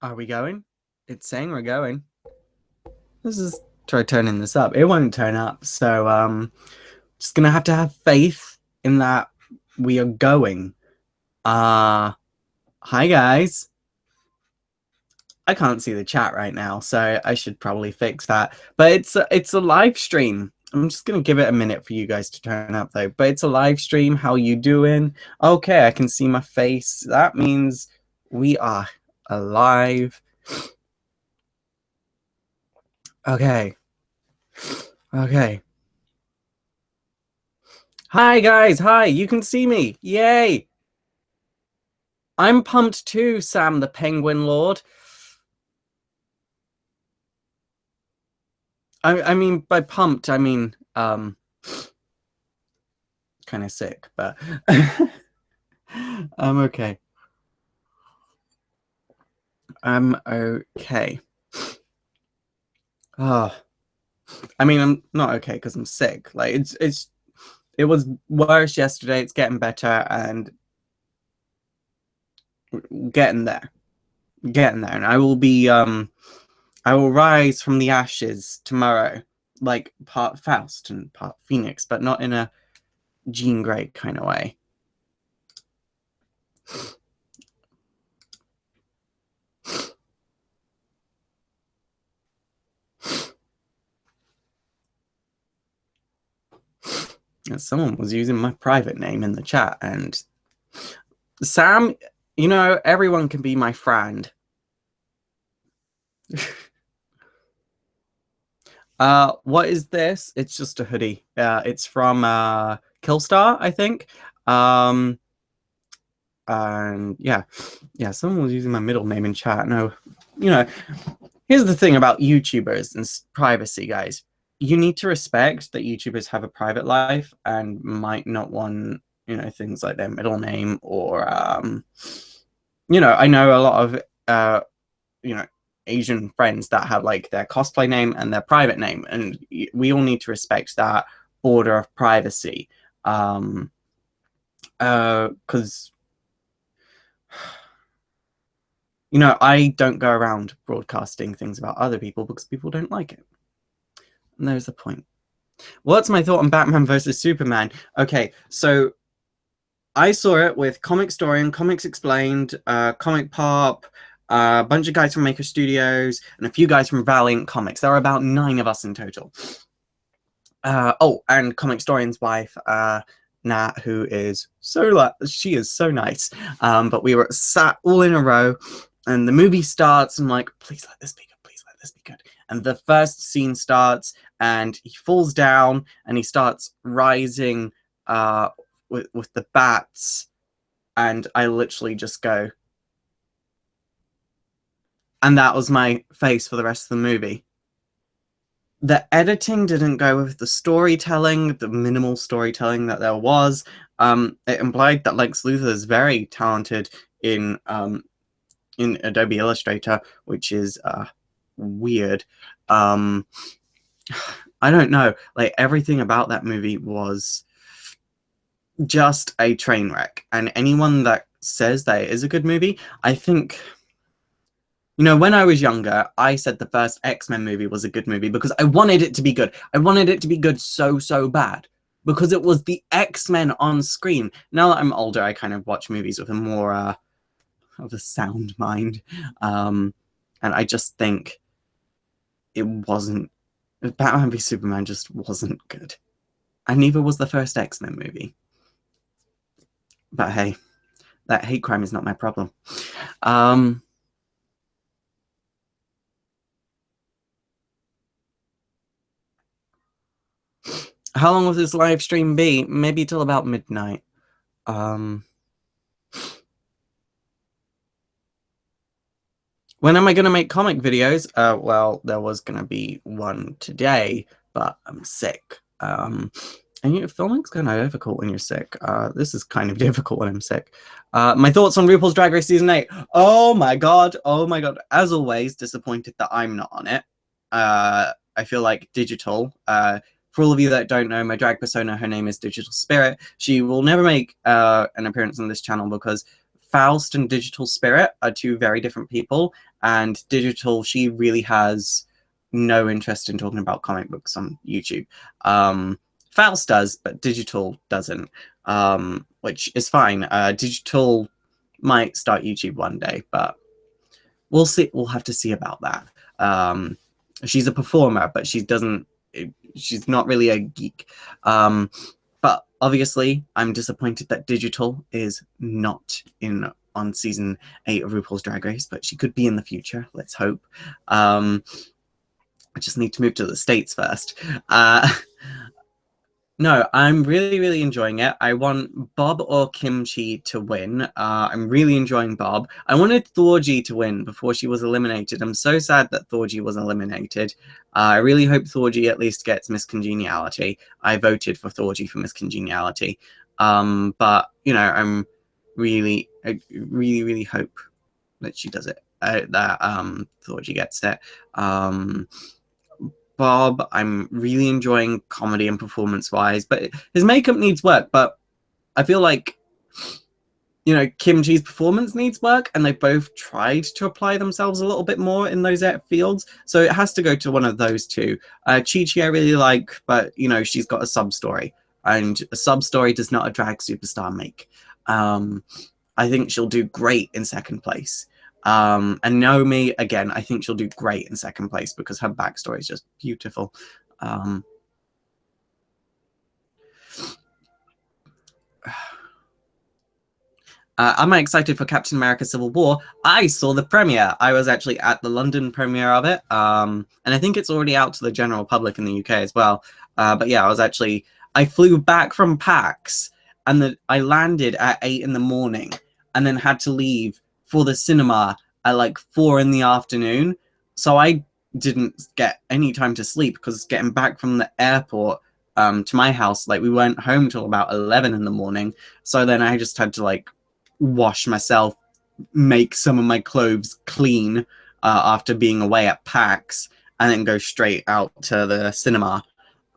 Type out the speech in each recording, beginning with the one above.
Are we going? It's saying we're going. Let's just try turning this up. It won't turn up, so just gonna have to have faith in that we are going. Hi guys. I can't see the chat right now, so I should probably fix that. But it's a live stream. I'm just gonna give it a minute for you guys to turn up though. But it's a live stream. How you doing? Okay, I can see my face. That means we are alive. Okay. Okay. Hi guys, hi, you can see me. Yay. I'm pumped too, Sam the Penguin Lord. I mean by pumped, I mean kind of sick, but I'm okay. I'm okay. Oh, I mean I'm not okay because I'm sick. Like it was worse yesterday. It's getting better and getting there, and I will be I will rise from the ashes tomorrow, like part Faust and part Phoenix, but not in a Jean Grey kind of way. Someone was using my private name in the chat, and Sam, you know, everyone can be my friend. What is this? It's just a hoodie. It's from Killstar, I think. And yeah, someone was using my middle name in chat. No, you know, here's the thing about YouTubers and privacy, guys. You need to respect that YouTubers have a private life and might not want, you know, things like their middle name or, you know, I know a lot of, you know, Asian friends that have like their cosplay name and their private name, and we all need to respect that border of privacy. Because you know, I don't go around broadcasting things about other people because people don't like it. And there's the point. What's my thought on Batman versus Superman? Okay, so I saw it with Comic Storian, Comics Explained, Comic Pop, a bunch of guys from Maker Studios, and a few guys from Valiant Comics. There are about 9 of us in total. Oh, and Comic Storian's wife, Nat, who is she is so nice. But we were sat all in a row, and the movie starts, and I'm like, please let this be good, please let this be good. And the first scene starts, and he falls down, and he starts rising with the bats, and I literally just go. And that was my face for the rest of the movie. The editing didn't go with the storytelling, the minimal storytelling that there was. It implied that Lex Luthor is very talented in Adobe Illustrator, which is weird. I don't know. Like everything about that movie was just a train wreck. And anyone that says that it is a good movie, I think. You know, when I was younger, I said the first X-Men movie was a good movie because I wanted it to be good. I wanted it to be good so, so bad because it was the X-Men on screen. Now that I'm older, I kind of watch movies with a more of a sound mind. And I just think it wasn't... Batman v Superman just wasn't good. And neither was the first X-Men movie. But hey, that hate crime is not my problem. How long will this live stream be? Maybe till about midnight. When am I going to make comic videos? Well, there was going to be one today, but I'm sick. And you know, filming's kind of difficult when you're sick. This is kind of difficult when I'm sick. My thoughts on RuPaul's Drag Race Season 8. Oh my god. Oh my god. As always, disappointed that I'm not on it. I feel like Digital... for all of you that don't know, my drag persona, her name is Digital Spirit. She will never make an appearance on this channel because Faust and Digital Spirit are two very different people, and Digital, she really has no interest in talking about comic books on YouTube. Faust does, but Digital doesn't, which is fine. Digital might start YouTube one day, but we'll see. We'll have to see about that. She's a performer, but she's not really a geek. But obviously, I'm disappointed that Digital is not on season 8 of RuPaul's Drag Race, but she could be in the future. Let's hope. I just need to move to the States first. No, I'm really, really enjoying it. I want Bob or Kimchi to win. I'm really enjoying Bob. I wanted Thorgy to win before she was eliminated. I'm so sad that Thorgy was eliminated. I really hope Thorgy at least gets Miss Congeniality. I voted for Thorgy for Miss Congeniality. But, you know, I really, really hope that she does it. That Thorgy gets it. Bob, I'm really enjoying comedy and performance-wise, but his makeup needs work, but I feel like, you know, Kimchi's performance needs work, and they both tried to apply themselves a little bit more in those fields, so it has to go to one of those two. Chi-Chi I really like, but, you know, she's got a sub-story, and a sub-story does not a drag superstar make. I think she'll do great in second place. And Naomi, again, I think she'll do great in second place because her backstory is just beautiful. Am I excited for Captain America Civil War? I saw the premiere. I was actually at the London premiere of it. And I think it's already out to the general public in the UK as well. But yeah, I flew back from PAX and I landed at 8 in the morning and then had to leave for the cinema at like 4 in the afternoon. So I didn't get any time to sleep because getting back from the airport to my house, like we weren't home till about 11 in the morning. So then I just had to like wash myself, make some of my clothes clean after being away at PAX, and then go straight out to the cinema.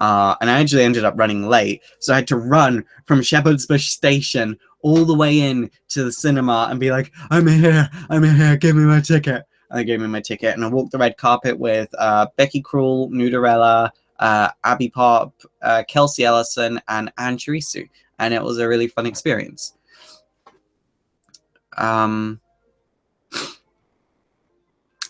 And I actually ended up running late. So I had to run from Shepherd's Bush Station all the way in to the cinema and be like, I'm here, give me my ticket. And they gave me my ticket, and I walked the red carpet with Becky Krul, Nudarella, Abby Pop, Kelsey Ellison, and Anne Chirisu. And it was a really fun experience. But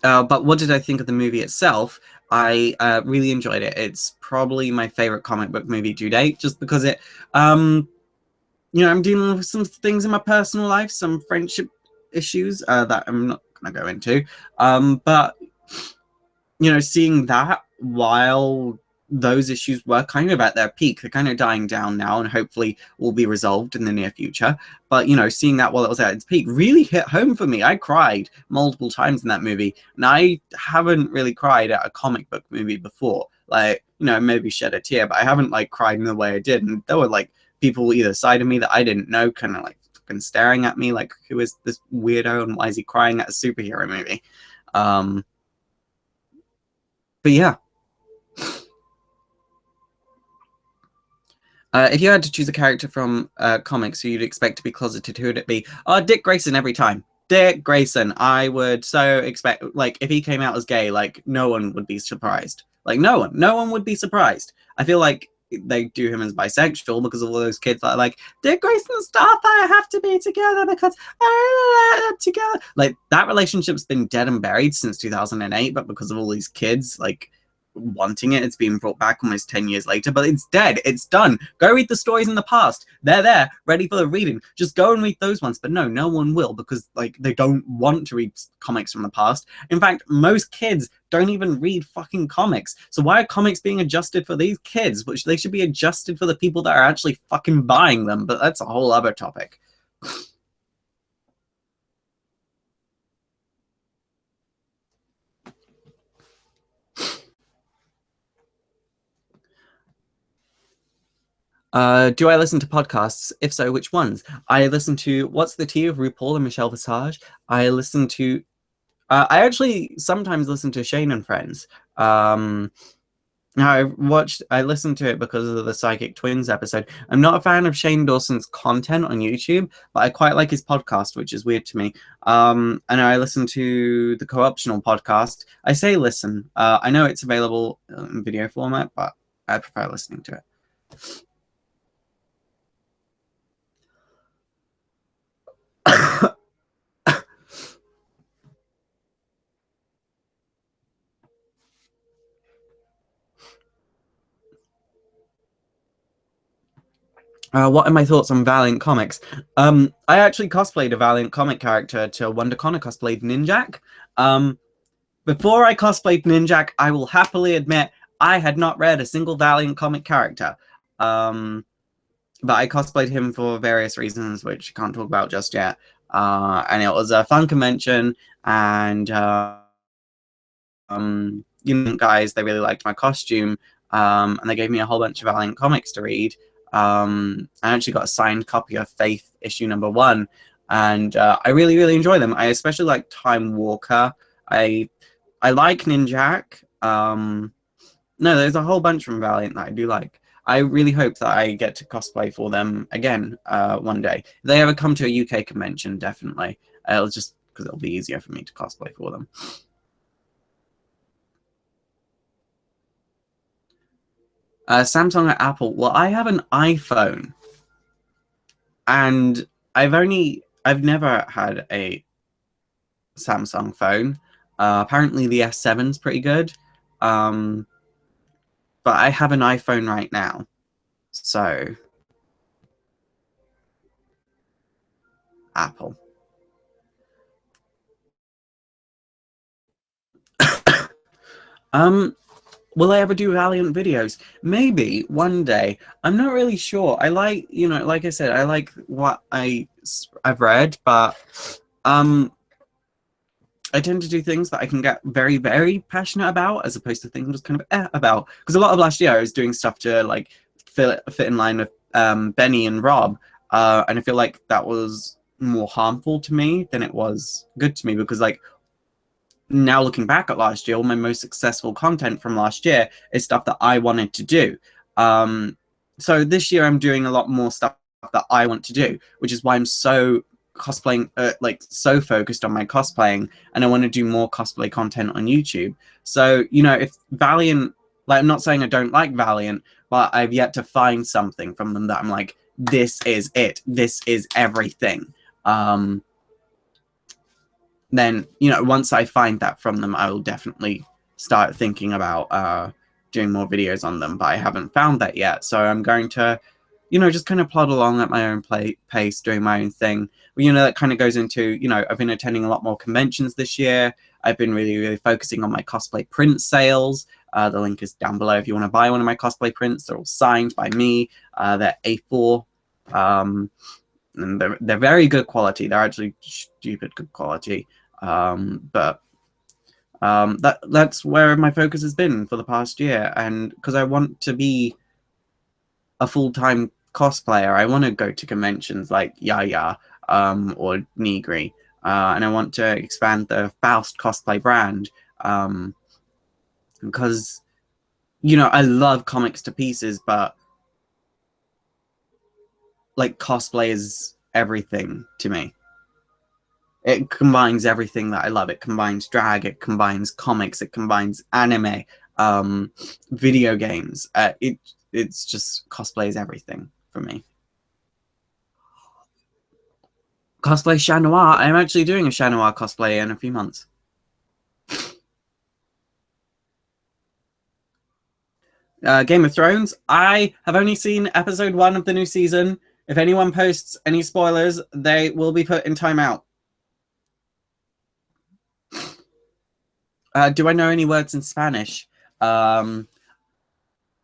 what did I think of the movie itself? I really enjoyed it. It's probably my favorite comic book movie to date, just because it, you know, I'm dealing with some things in my personal life, some friendship issues that I'm not going to go into. But, you know, seeing that while those issues were kind of at their peak, they're kind of dying down now and hopefully will be resolved in the near future. But, you know, seeing that while it was at its peak really hit home for me. I cried multiple times in that movie, and I haven't really cried at a comic book movie before. Like, you know, maybe shed a tear, but I haven't like cried in the way I did. And there were like people either side of me that I didn't know kind of like fucking staring at me like, who is this weirdo and why is he crying at a superhero movie? But yeah. If you had to choose a character from comics who you'd expect to be closeted, who would it be? Dick Grayson every time. Dick Grayson. I would so expect, like, if he came out as gay, like, no one would be surprised. Like, no one would be surprised. I feel like they do him as bisexual because of all those kids that are like, Dick Grayson and Starfire have to be together because together. Like, that relationship's been dead and buried since 2008, but because of all these kids, like, wanting it, it's been brought back almost 10 years later, but it's dead, it's done. Go read the stories in the past, they're there ready for the reading. Just go and read those ones. But no one will, because like they don't want to read comics from the past. In fact, most kids don't even read fucking comics, so why are comics being adjusted for these kids, which they should be adjusted for the people that are actually fucking buying them? But that's a whole other topic. Do I listen to podcasts? If so, which ones? I listen to What's the Tea of RuPaul and Michelle Visage. I listen to... I actually sometimes listen to Shane and Friends. I listened to it because of the Psychic Twins episode. I'm not a fan of Shane Dawson's content on YouTube, but I quite like his podcast, which is weird to me. And I listened to the Co-optional podcast. I say listen. I know it's available in video format, but I prefer listening to it. What are my thoughts on Valiant comics? I actually cosplayed a Valiant comic character to WonderCon. I cosplayed Ninjak. Before I cosplayed Ninjak, I will happily admit I had not read a single Valiant comic character. But I cosplayed him for various reasons, which I can't talk about just yet. And it was a fun convention, and guys, they really liked my costume, and they gave me a whole bunch of Valiant comics to read. I actually got a signed copy of Faith issue #1, and I really, really enjoy them. I especially like Time Walker. I like Ninjak. No, there's a whole bunch from Valiant that I do like. I really hope that I get to cosplay for them again one day. If they ever come to a UK convention, definitely. It'll just because it'll be easier for me to cosplay for them. Samsung or Apple? Well, I have an iPhone, and I've never had a Samsung phone. Apparently, the S7's pretty good, but I have an iPhone right now, so Apple. Will I ever do Valiant videos? Maybe one day. I'm not really sure. I like, like I said, I like what I've read, but I tend to do things that I can get very, very passionate about, as opposed to things I'm just kind of about. Because a lot of last year I was doing stuff to like fit in line with Benny and Rob, and I feel like that was more harmful to me than it was good to me, because like now looking back at last year, all my most successful content from last year is stuff that I wanted to do. So this year I'm doing a lot more stuff that I want to do, which is why I'm so cosplaying, like so focused on my cosplaying, and I want to do more cosplay content on YouTube. So, if Valiant, like, I'm not saying I don't like Valiant, but I've yet to find something from them that I'm like, this is it. This is everything. Then, once I find that from them, I will definitely start thinking about doing more videos on them, but I haven't found that yet. So I'm going to, just kind of plod along at my own pace, doing my own thing. But, that kind of goes into, I've been attending a lot more conventions this year. I've been really, really focusing on my cosplay print sales. The link is down below if you want to buy one of my cosplay prints. They're all signed by me. They're A4. And they're very good quality. They're actually stupid good quality. But that's where my focus has been for the past year, and because I want to be a full-time cosplayer, I want to go to conventions like Yaya or Nigri, and I want to expand the Faust cosplay brand, because I love comics to pieces, but like cosplay is everything to me. It combines everything that I love. It combines drag, it combines comics, it combines anime, video games. It's just cosplay is everything for me. Cosplay Chat Noir. I'm actually doing a Chat Noir cosplay in a few months. Game of Thrones. I have only seen episode 1 of the new season. If anyone posts any spoilers, they will be put in timeout. Do I know any words in Spanish? My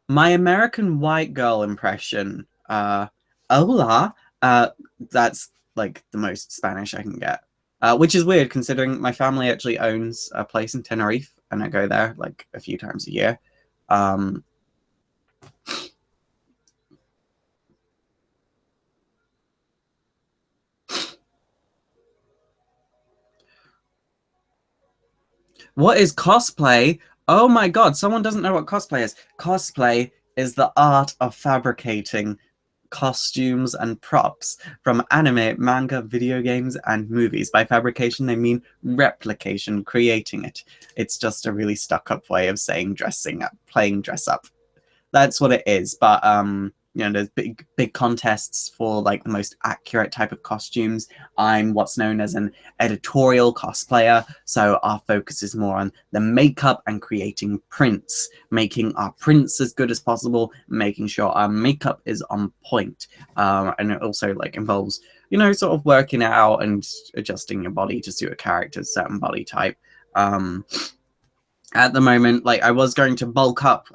American white girl impression. Hola. That's like the most Spanish I can get. Which is weird considering my family actually owns a place in Tenerife, and I go there like a few times a year. What is cosplay? Oh my god, someone doesn't know what cosplay is. Cosplay is the art of fabricating costumes and props from anime, manga, video games, and movies. By fabrication, they mean replication, creating it. It's just a really stuck-up way of saying dressing up, playing dress up. That's what it is. But you know, there's big contests for like the most accurate type of costumes. I'm what's known as an editorial cosplayer, so our focus is more on the makeup and creating prints, making our prints as good as possible, making sure our makeup is on point. And it also like involves, you know, sort of working out and adjusting your body to suit a character's certain body type. At the moment, like I was going to bulk up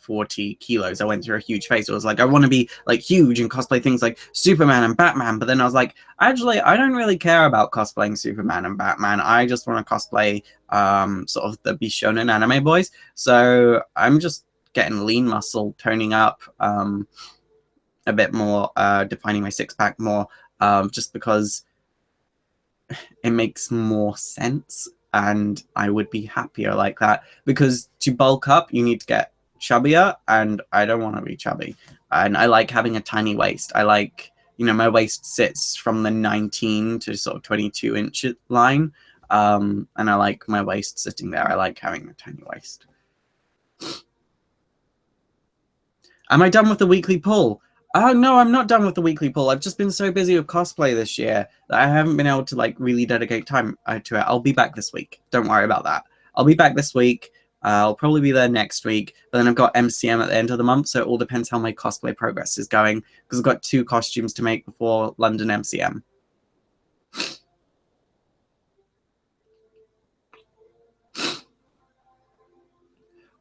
40 kilos. I went through a huge phase. It was like I want to be like huge and cosplay things like Superman and Batman. But then I was like, actually, I don't really care about cosplaying Superman and Batman. I just want to cosplay sort of the Bishonen anime boys. So I'm just getting lean muscle, toning up a bit more, defining my six-pack more, just because it makes more sense. And I would be happier like that, because to bulk up, you need to get chubbier, and I don't want to be chubby. And I like having a tiny waist. I like, you know, my waist sits from the 19 to sort of 22-inch line. And I like my waist sitting there. I like having a tiny waist. Am I done with the weekly pull? Oh, no, I'm not done with the weekly pull. I've just been so busy with cosplay this year that I haven't been able to, like, really dedicate time to it. I'll be back this week. Don't worry about that. I'll be back this week. I'll probably be there next week. But then I've got MCM at the end of the month, so it all depends how my cosplay progress is going, because I've got 2 costumes to make before London MCM.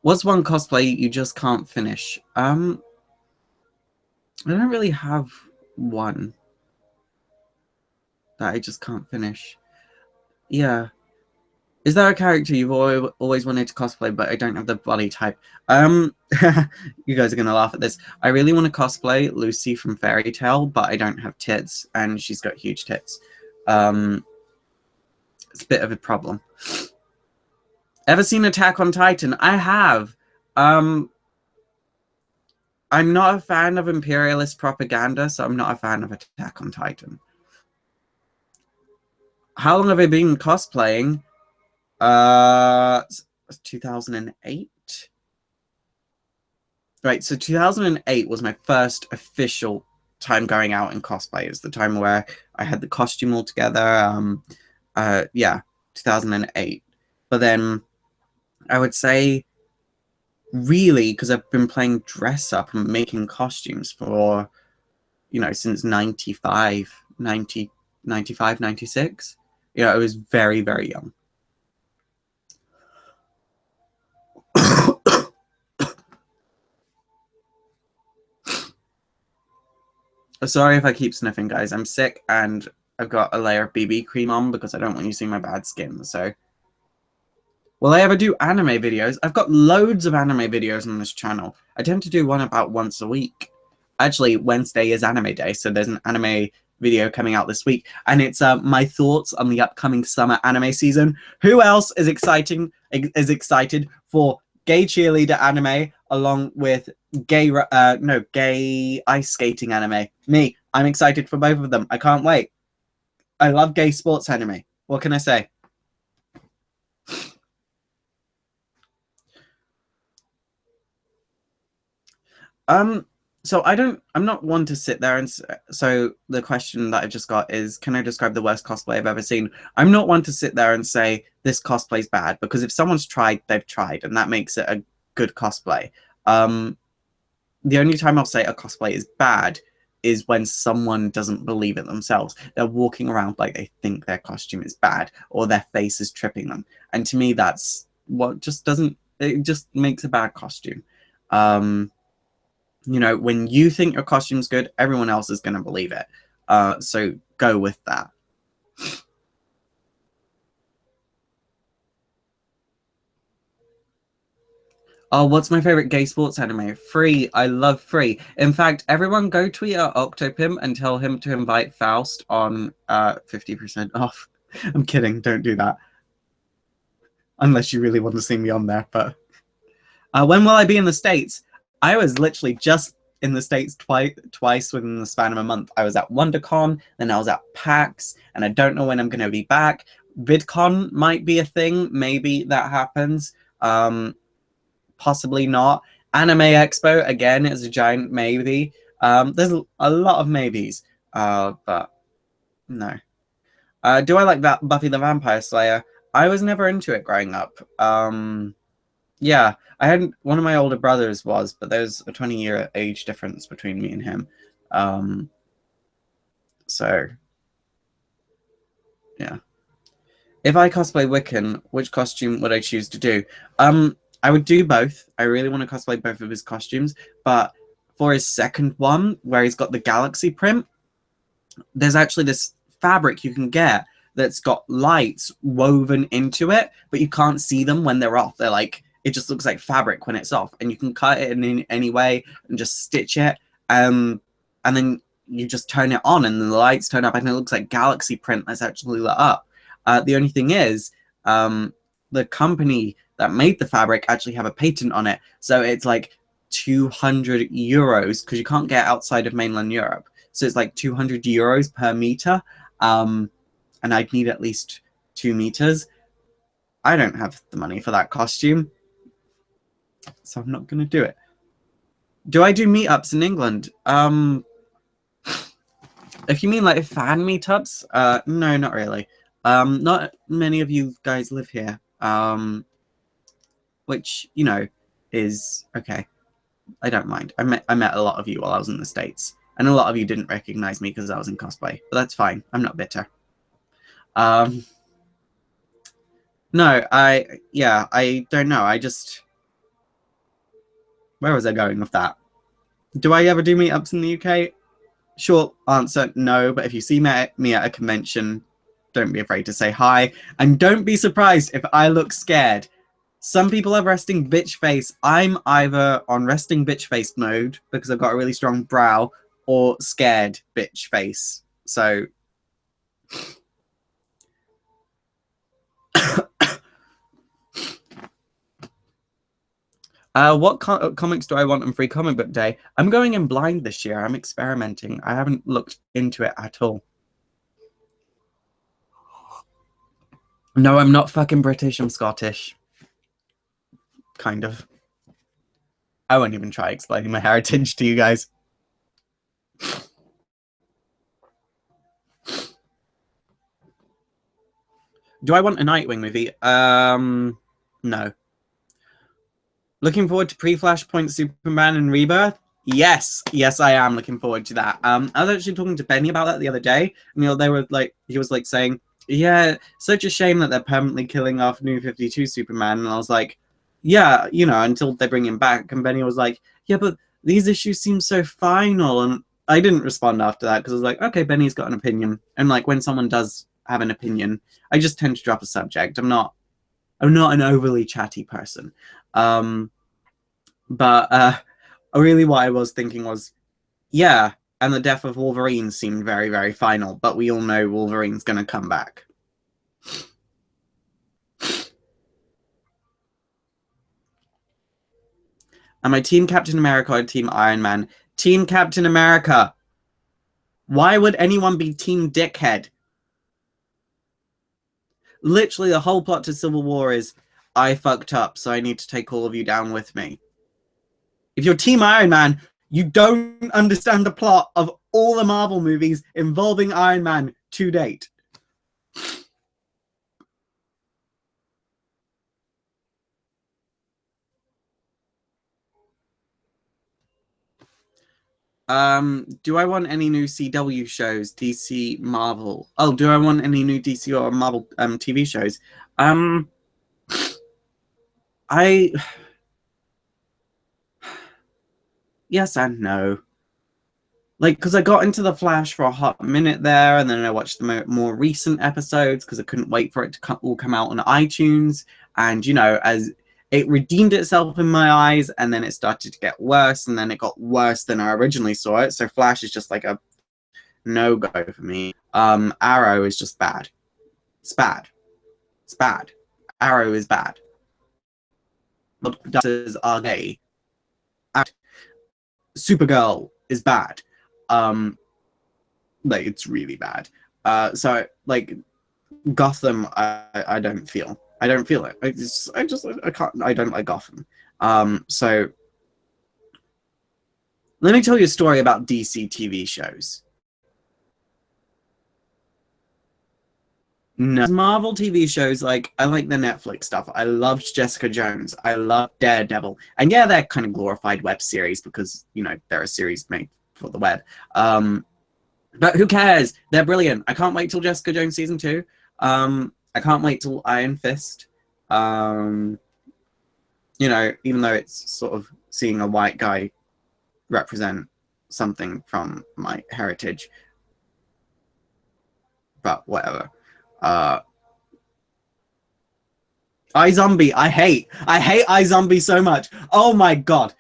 What's one cosplay you just can't finish? I don't really have one that I just can't finish. Yeah. Is there a character you've always wanted to cosplay, but I don't have the body type? You guys are going to laugh at this. I really want to cosplay Lucy from Fairy Tail, but I don't have tits, and she's got huge tits. It's a bit of a problem. Ever seen Attack on Titan? I have. I'm not a fan of imperialist propaganda, so I'm not a fan of Attack on Titan. How long have I been cosplaying? 2008? Right, so 2008 was my first official time going out in cosplay. It's the time where I had the costume all together. Yeah, 2008. But then I would say, really, because I've been playing dress up and making costumes for, you know, since 95, 96. You know, I was very, very young. Sorry if I keep sniffing, guys. I'm sick and I've got a layer of BB cream on because I don't want you seeing my bad skin. So, will I ever do anime videos? I've got loads of anime videos on this channel. I tend to do one about once a week. Actually, Wednesday is anime day, so there's an anime video coming out this week, and it's my thoughts on the upcoming summer anime season. Who else is excited for gay cheerleader anime along with gay ice skating anime? Me. I'm excited for both of them. I can't wait. I love gay sports anime. What can I say? So I'm not one to sit there and, so the question that I've just got is, can I describe the worst cosplay I've ever seen? I'm not one to sit there and say this cosplay's bad, because if someone's tried, they've tried, and that makes it a good cosplay. The only time I'll say a cosplay is bad is when someone doesn't believe it themselves. They're walking around like they think their costume is bad, or their face is tripping them. And to me, that's what it just makes a bad costume. You know, when you think your costume's good, everyone else is going to believe it. So go with that. Oh, what's my favorite gay sports anime? Free. I love Free. In fact, everyone go tweet at Octopim and tell him to invite Faust on 50% off. I'm kidding. Don't do that. Unless you really want to see me on there, but When will I be in the States? I was literally just in the States twice within the span of a month. I was at WonderCon, then I was at PAX, and I don't know when I'm going to be back. VidCon might be a thing. Maybe that happens. Possibly not. Anime Expo, again, is a giant maybe. There's a lot of maybes. But no. Do I like that Buffy the Vampire Slayer? I was never into it growing up. Yeah, I had one of my older brothers was, but there's a 20-year age difference between me and him. So yeah. If I cosplay Wiccan, which costume would I choose to do? I would do both. I really want to cosplay both of his costumes, but for his second one, where he's got the galaxy print, there's actually this fabric you can get that's got lights woven into it, but you can't see them when they're off. They're like, it just looks like fabric when it's off, and you can cut it in any way and just stitch it, and then you just turn it on and the lights turn up and it looks like galaxy print that's actually lit up. The only thing is, the company that made the fabric actually have a patent on it, so it's like 200 euros because you can't get outside of mainland Europe. So it's like 200 euros per meter, and I'd need at least 2 meters. I don't have the money for that costume, so I'm not going to do it. Do I do meetups in England? If you mean like fan meetups, no, not really. Not many of you guys live here, which, you know, is okay. I don't mind. I met a lot of you while I was in the States, and a lot of you didn't recognize me because I was in cosplay, but that's fine. I'm not bitter. No, I don't know. Where was I going with that? Do I ever do meetups in the UK? Short answer, no, but if you see me at a convention, don't be afraid to say hi, and don't be surprised if I look scared. Some people have resting bitch face. I'm either on resting bitch face mode because I've got a really strong brow, or scared bitch face. So what comics do I want on Free Comic Book Day? I'm going in blind this year. I'm experimenting. I haven't looked into it at all. No, I'm not fucking British. I'm Scottish. Kind of. I won't even try explaining my heritage to you guys. Do I want a Nightwing movie? No. Looking forward to pre-Flashpoint Superman and Rebirth? Yes, I am looking forward to that. I was actually talking to Benny about that the other day. And, you know, he was like saying, yeah, such a shame that they're permanently killing off New 52 Superman. And I was like, yeah, you know, until they bring him back. And Benny was like, yeah, but these issues seem so final. And I didn't respond after that because I was like, okay, Benny's got an opinion. And like when someone does have an opinion, I just tend to drop a subject. I'm not an overly chatty person. But really what I was thinking was, yeah, and the death of Wolverine seemed very, very final, but we all know Wolverine's going to come back. Am I Team Captain America or Team Iron Man? Team Captain America! Why would anyone be Team Dickhead? Literally, the whole plot to Civil War is, I fucked up, so I need to take all of you down with me. If you're Team Iron Man, you don't understand the plot of all the Marvel movies involving Iron Man to date. Do I want any new CW shows, DC, Marvel? Oh, do I want any new DC or Marvel TV shows? Yes and no. Like, because I got into The Flash for a hot minute there, and then I watched the more recent episodes because I couldn't wait for it to all come out on iTunes. And, you know, as it redeemed itself in my eyes, and then it started to get worse, and then it got worse than I originally saw it. So Flash is just like a no-go for me. Arrow is just bad. It's bad. It's bad. Arrow is bad. dancers are gay. Supergirl is bad. Like, it's really bad. So like Gotham, I don't feel. I don't feel it. I can't. I don't like Gotham. So let me tell you a story about DC TV shows. No. Marvel TV shows, like, I like the Netflix stuff. I loved Jessica Jones. I loved Daredevil. And yeah, they're kind of glorified web series because, you know, they're a series made for the web. But who cares? They're brilliant. I can't wait till Jessica Jones season 2. I can't wait till Iron Fist. You know, even though it's sort of seeing a white guy represent something from my heritage. But whatever. iZombie, I hate iZombie so much. Oh my god.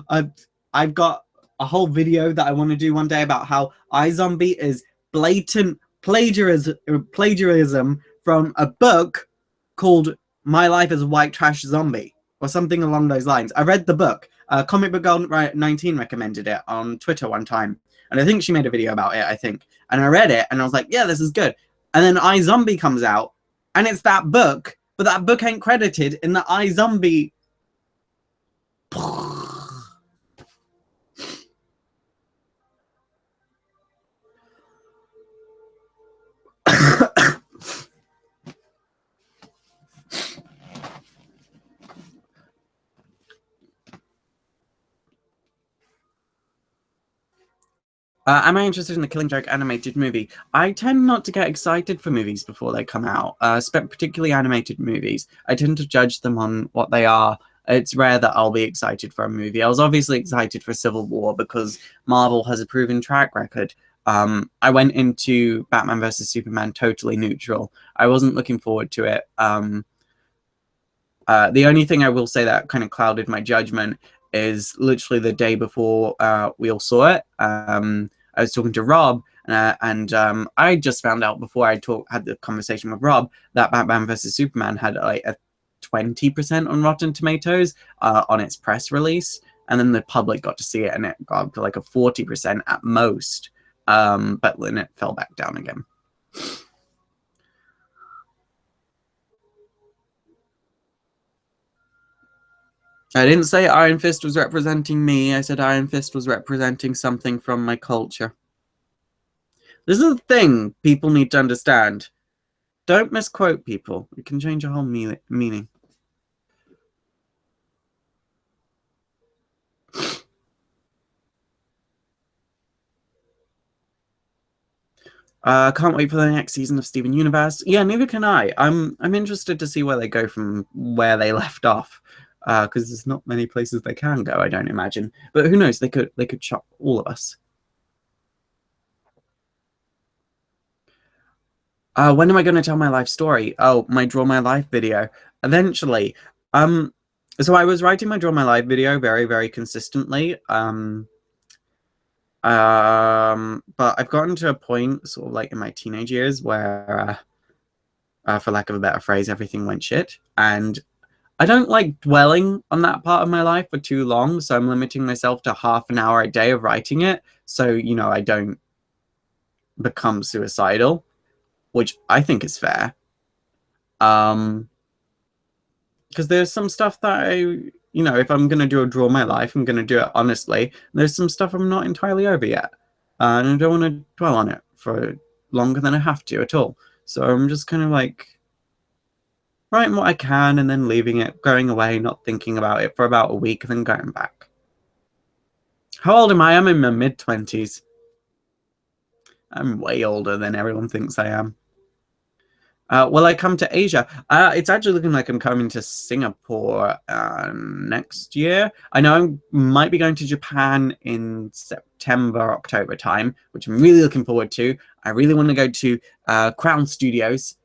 I've got a whole video that I want to do one day about how iZombie is blatant plagiarism from a book called My Life as a White Trash Zombie, or something along those lines. I read the book. Comic Book Girl 19 recommended it on Twitter one time, and I think she made a video about it, I think. And I read it, and I was like, yeah, this is good. And then iZombie comes out, and it's that book, but that book ain't credited in the iZombie. Am I interested in the Killing Joke animated movie? I tend not to get excited for movies before they come out, particularly animated movies. I tend to judge them on what they are. It's rare that I'll be excited for a movie. I was obviously excited for Civil War because Marvel has a proven track record. I went into Batman vs. Superman totally neutral. I wasn't looking forward to it. The only thing I will say that kind of clouded my judgment is literally the day before we all saw it. I was talking to Rob, and I just found out before I had the conversation with Rob that Batman vs. Superman had like a 20% on Rotten Tomatoes on its press release, and then the public got to see it, and it got up to like a 40% at most. But then it fell back down again. I didn't say Iron Fist was representing me. I said Iron Fist was representing something from my culture. This is the thing people need to understand. Don't misquote people. It can change a whole meaning. Can't wait for the next season of Steven Universe. Yeah, neither can I. I'm interested to see where they go from where they left off. Because there's not many places they can go, I don't imagine. But who knows? They could chop all of us. When am I going to tell my life story? Oh, my Draw My Life video. Eventually. So I was writing my Draw My Life video very, very consistently. But I've gotten to a point, sort of like in my teenage years, where, for lack of a better phrase, everything went shit. And I don't like dwelling on that part of my life for too long, so I'm limiting myself to half an hour a day of writing it, so, you know, I don't become suicidal, which I think is fair. Because there's some stuff that you know, if I'm going to do a Draw My Life, I'm going to do it honestly. There's some stuff I'm not entirely over yet, and I don't want to dwell on it for longer than I have to at all. So I'm just kind of like writing what I can and then leaving it, going away, not thinking about it for about a week, and then going back. How old am I? I'm in my mid-20s. I'm way older than everyone thinks I am. Will I come to Asia? It's actually looking like I'm coming to Singapore next year. I know I might be going to Japan in September, October time, which I'm really looking forward to. I really want to go to Crown Studios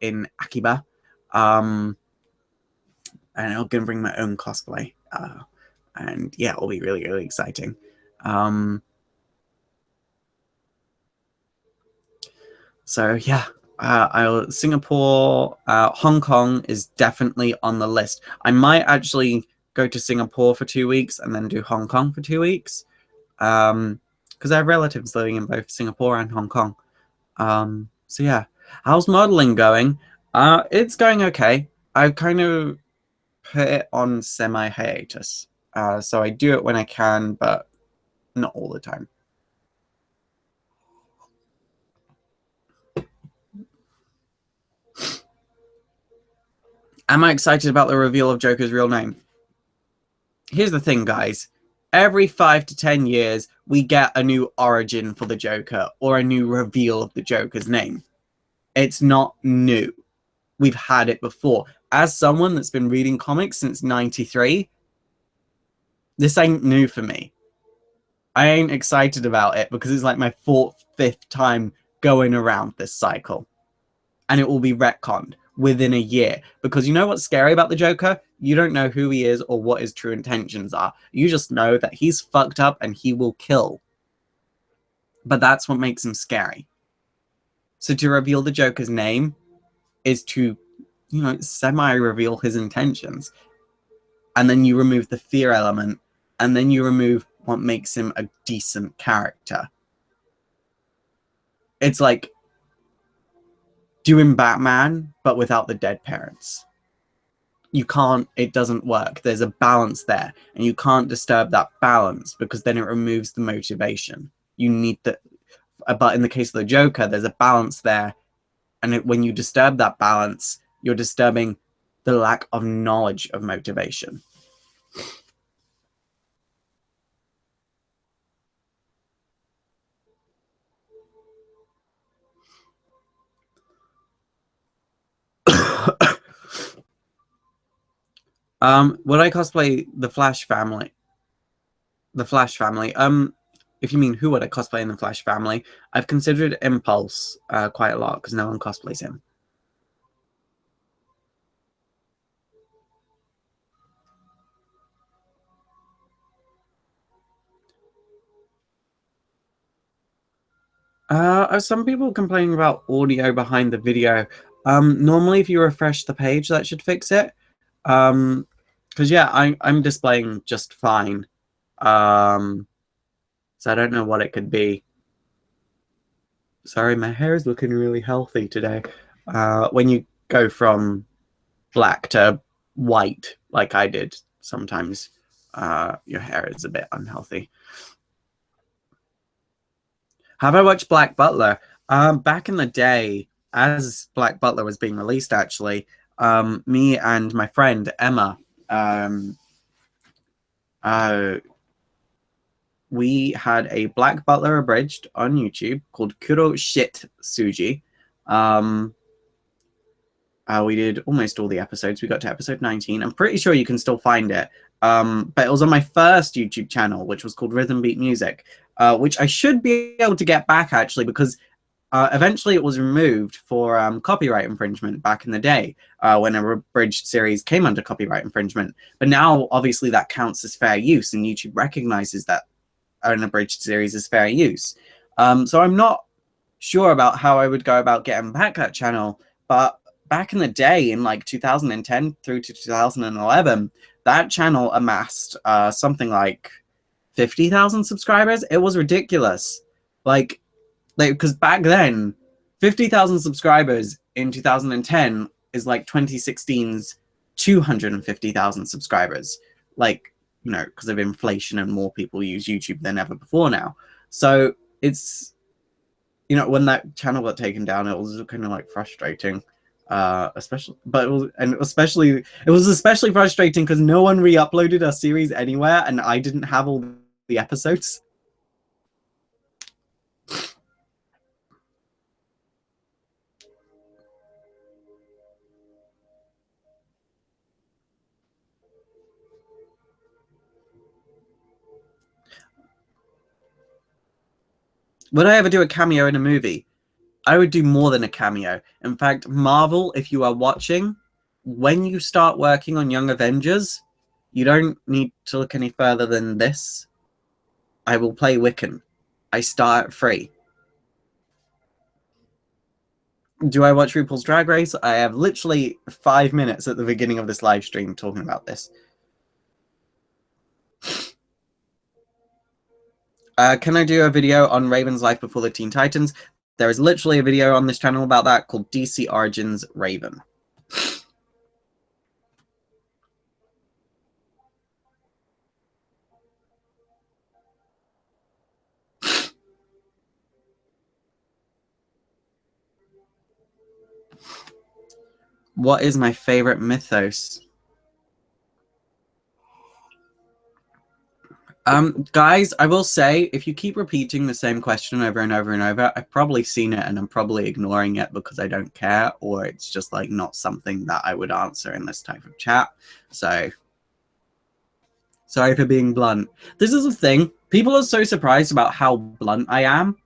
in Akiba. And I'm going to bring my own cosplay. And yeah, it'll be really, really exciting. So yeah. Singapore, Hong Kong is definitely on the list. I might actually go to Singapore for 2 weeks and then do Hong Kong for 2 weeks. Because I have relatives living in both Singapore and Hong Kong. So yeah. How's modeling going? It's going okay. I kind of put it on semi-hiatus. So I do it when I can, but not all the time. Am I excited about the reveal of Joker's real name? Here's the thing, guys. Every 5 to 10 years, we get a new origin for the Joker or a new reveal of the Joker's name. It's not new. We've had it before. As someone that's been reading comics since 93, this ain't new for me. I ain't excited about it because it's like my 4th, 5th time going around this cycle. And it will be retconned within a year. Because you know what's scary about the Joker? You don't know who he is or what his true intentions are. You just know that he's fucked up and he will kill. But that's what makes him scary. So to reveal the Joker's name is to, you know, semi-reveal his intentions. And then you remove the fear element. And then you remove what makes him a decent character. It's like doing Batman, but without the dead parents. You can't, it doesn't work. There's a balance there, and you can't disturb that balance because then it removes the motivation. You need the, but in the case of the Joker, there's a balance there, and when you disturb that balance, you're disturbing the lack of knowledge of motivation. Would I cosplay the Flash family? The Flash family. If you mean who would I cosplay in the Flash family, I've considered Impulse quite a lot because no one cosplays him. Some people complaining about audio behind the video. Normally, if you refresh the page, that should fix it. Because yeah, I'm displaying just fine. So I don't know what it could be. Sorry, my hair is looking really healthy today. When you go from black to white, like I did, sometimes your hair is a bit unhealthy. Have I watched Black Butler? Back in the day, as Black Butler was being released, actually, me and my friend Emma, we had a Black Butler abridged on YouTube called Kuro Shit Suji. We did almost all the episodes. We got to episode 19. I'm pretty sure you can still find it. But it was on my first YouTube channel, which was called Rhythm Beat Music, which I should be able to get back, actually, because eventually it was removed for copyright infringement back in the day when a abridged series came under copyright infringement. But now, obviously, that counts as fair use, and YouTube recognizes that an abridged series is fair use. So I'm not sure about how I would go about getting back that channel, but back in the day, in like 2010 through to 2011, that channel amassed something like 50,000 subscribers. It was ridiculous. Like, because back then, 50,000 subscribers in 2010 is like 2016's 250,000 subscribers. Like, you know, because of inflation and more people use YouTube than ever before now. So it's, you know, when that channel got taken down, it was kind of like frustrating. Especially it was especially frustrating because no one re-uploaded a series anywhere, and I didn't have all the episodes. Would I ever do a cameo in a movie? I would do more than a cameo. In fact, Marvel, if you are watching, when you start working on Young Avengers, you don't need to look any further than this. I will play Wiccan. I start at 3. Do I watch RuPaul's Drag Race? I have literally 5 minutes at the beginning of this live stream talking about this. Can I do a video on Raven's life before the Teen Titans? There is literally a video on this channel about that called DC Origins Raven. What is my favorite mythos? Guys, I will say, if you keep repeating the same question over and over and over, I've probably seen it and I'm probably ignoring it because I don't care, or it's just like not something that I would answer in this type of chat. So, sorry for being blunt. This is the thing. People are so surprised about how blunt I am,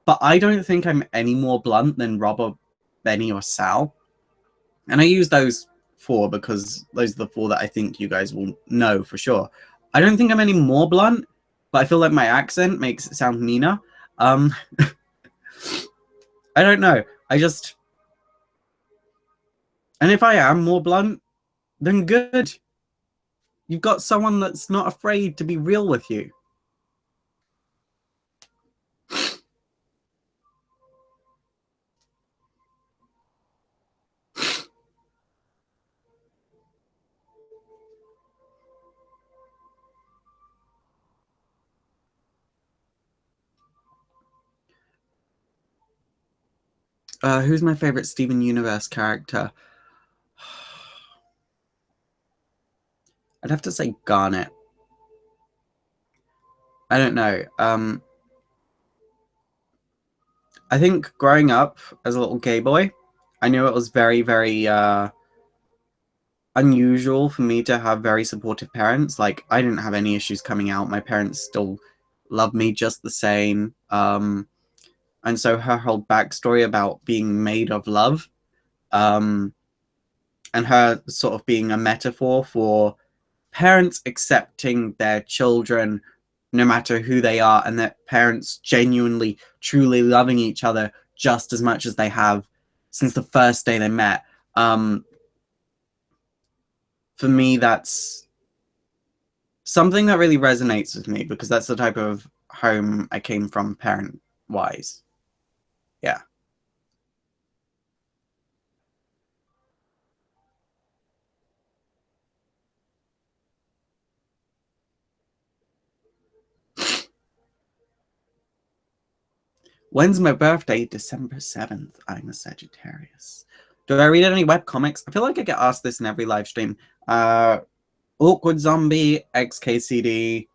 but I don't think I'm any more blunt than Rob or Benny or Sal. And I use those four because those are the four that I think you guys will know for sure. I don't think I'm any more blunt, but I feel like my accent makes it sound meaner. I don't know. And if I am more blunt, then good. You've got someone that's not afraid to be real with you. Who's my favorite Steven Universe character? I'd have to say Garnet. I don't know. I think growing up as a little gay boy, I knew it was very, very unusual for me to have very supportive parents. Like, I didn't have any issues coming out. My parents still loved me just the same. And so her whole backstory about being made of love, and her sort of being a metaphor for parents accepting their children no matter who they are, and that parents genuinely, truly loving each other just as much as they have since the first day they met. For me, that's something that really resonates with me because that's the type of home I came from parent-wise. Yeah. When's my birthday? December 7th. I'm a Sagittarius. Do I read any webcomics? I feel like I get asked this in every live stream. Awkward Zombie, XKCD,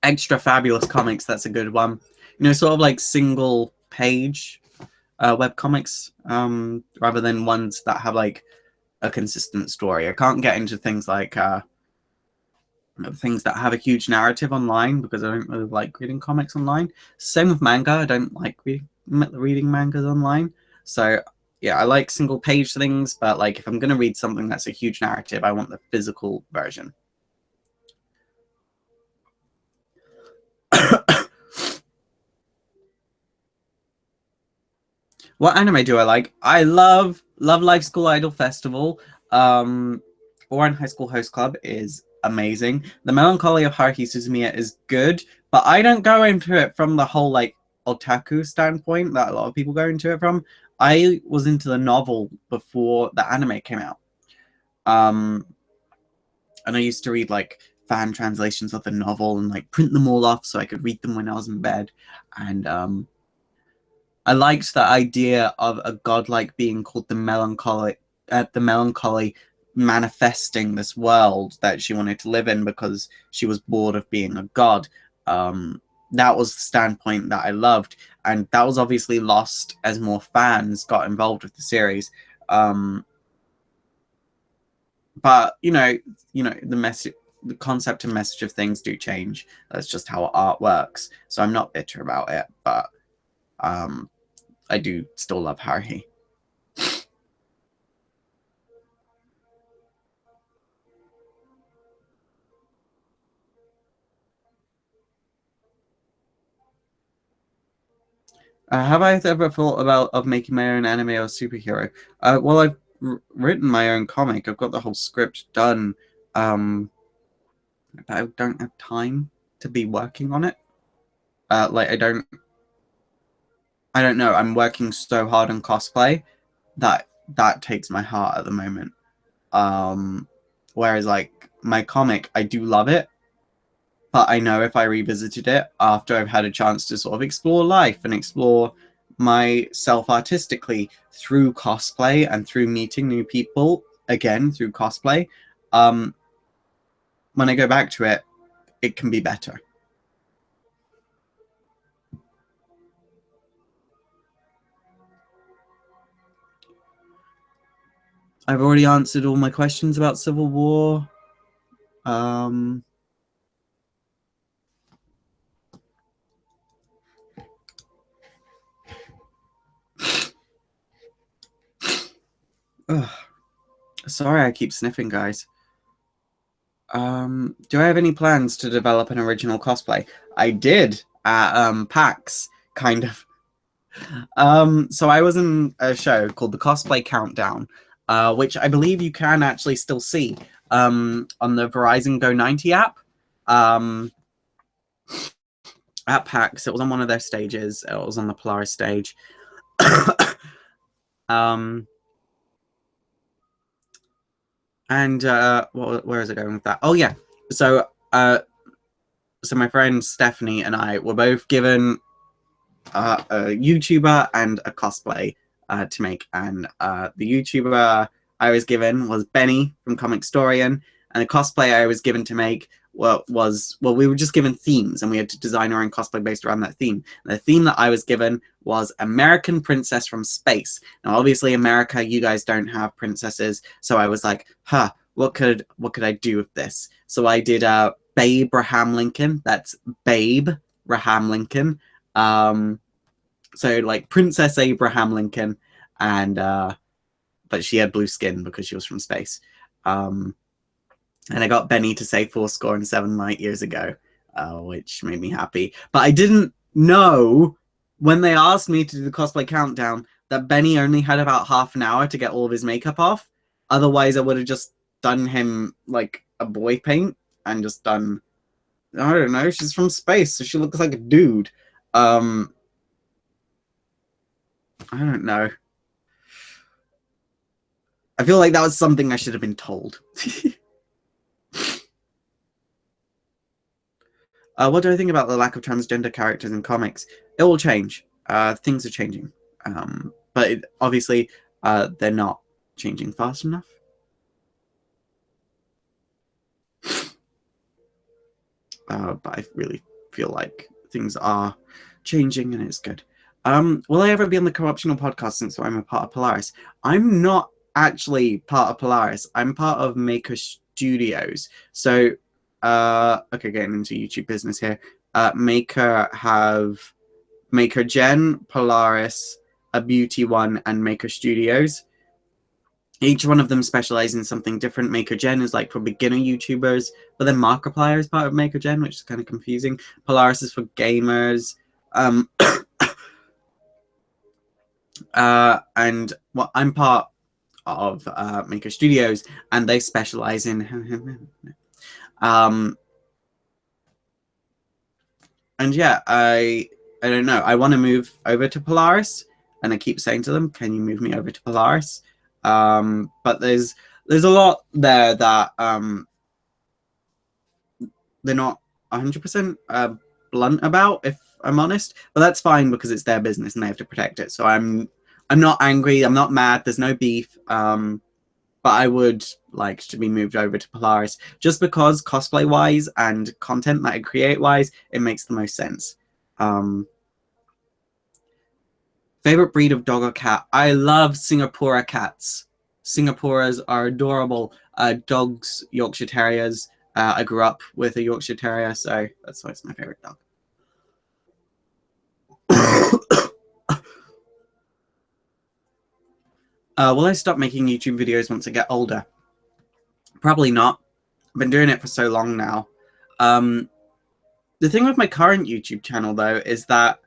Extra Fabulous Comics, that's a good one. You know, sort of like single page webcomics, rather than ones that have like a consistent story. I can't get into things like things that have a huge narrative online because I don't really like reading comics online. Same with manga. I don't like reading mangas online. So yeah, I like single page things, but like if I'm going to read something that's a huge narrative, I want the physical version. What anime do I like? I love Love Live School Idol Festival. Ouran High School Host Club is amazing. The Melancholy of Haruhi Suzumiya is good, but I don't go into it from the whole like otaku standpoint that a lot of people go into it from. I was into the novel before the anime came out. And I used to read like fan translations of the novel and like print them all off so I could read them when I was in bed. And I liked the idea of a godlike being called the Melancholy manifesting this world that she wanted to live in because she was bored of being a god. That was the standpoint that I loved, and that was obviously lost as more fans got involved with the series. But the message, the concept and message of things do change. That's just how art works. So I'm not bitter about it, but I do still love Haruhi. Have I ever thought of making my own anime or superhero? Well, I've written my own comic. I've got the whole script done. But I don't have time to be working on it. Like I don't know. I'm working so hard on cosplay that takes my heart at the moment. Whereas like my comic, I do love it, but I know if I revisited it after I've had a chance to sort of explore life and explore myself artistically through cosplay and through meeting new people again through cosplay, when I go back to it, it can be better. I've already answered all my questions about Civil War. Sorry, I keep sniffing, guys. Do I have any plans to develop an original cosplay? I did at PAX, kind of. So I was in a show called the Cosplay Countdown, which I believe you can actually still see on the Verizon Go 90 app. At PAX, it was on one of their stages. It was on the Polaris stage. And where is it going with that? Oh yeah, so my friend Stephanie and I were both given a YouTuber and a cosplay to make, and the YouTuber I was given was Benny from Comic Storian, and the cosplay I was given to make we were just given themes, and we had to design our own cosplay based around that theme. And the theme that I was given was American Princess from Space. Now, obviously, America, you guys don't have princesses, so I was like, what could I do with this? So I did Babe Raham Lincoln. That's Babe Raham Lincoln. So like Princess Abraham Lincoln, and but she had blue skin because she was from space. And I got Benny to say 4.7 light years ago, which made me happy. But I didn't know when they asked me to do the cosplay countdown that Benny only had about half an hour to get all of his makeup off. Otherwise, I would have just done him like a boy paint and just done, I don't know, she's from space, so she looks like a dude. I don't know. I feel like that was something I should have been told. What do I think about the lack of transgender characters in comics? It will change. Things are changing. But obviously, they're not changing fast enough. But I really feel like things are changing and it's good. Will I ever be on the Corruptional podcast since I'm a part of Polaris? I'm not actually part of Polaris. I'm part of Maker Studios. So, okay, getting into YouTube business here. Maker have Maker Gen, Polaris, a Beauty One, and Maker Studios. Each one of them specialize in something different. Maker Gen is like for beginner YouTubers, but then Markiplier is part of Maker Gen, which is kind of confusing. Polaris is for gamers. And well, I'm part of Maker Studios, and they specialize in and yeah, I don't know. I want to move over to Polaris, and I keep saying to them, "Can you move me over to Polaris?" But there's a lot there that they're not 100% blunt about, if I'm honest. But that's fine because it's their business and they have to protect it. So I'm not angry. I'm not mad. There's no beef. But I would like to be moved over to Polaris just because cosplay-wise and content that I create-wise, it makes the most sense. Favorite breed of dog or cat? I love Singapore cats. Singaporeans are adorable. Dogs, Yorkshire Terriers. I grew up with a Yorkshire Terrier, so that's why it's my favorite dog. Will I stop making YouTube videos once I get older? Probably not. I've been doing it for so long now. The thing with my current YouTube channel, though, is that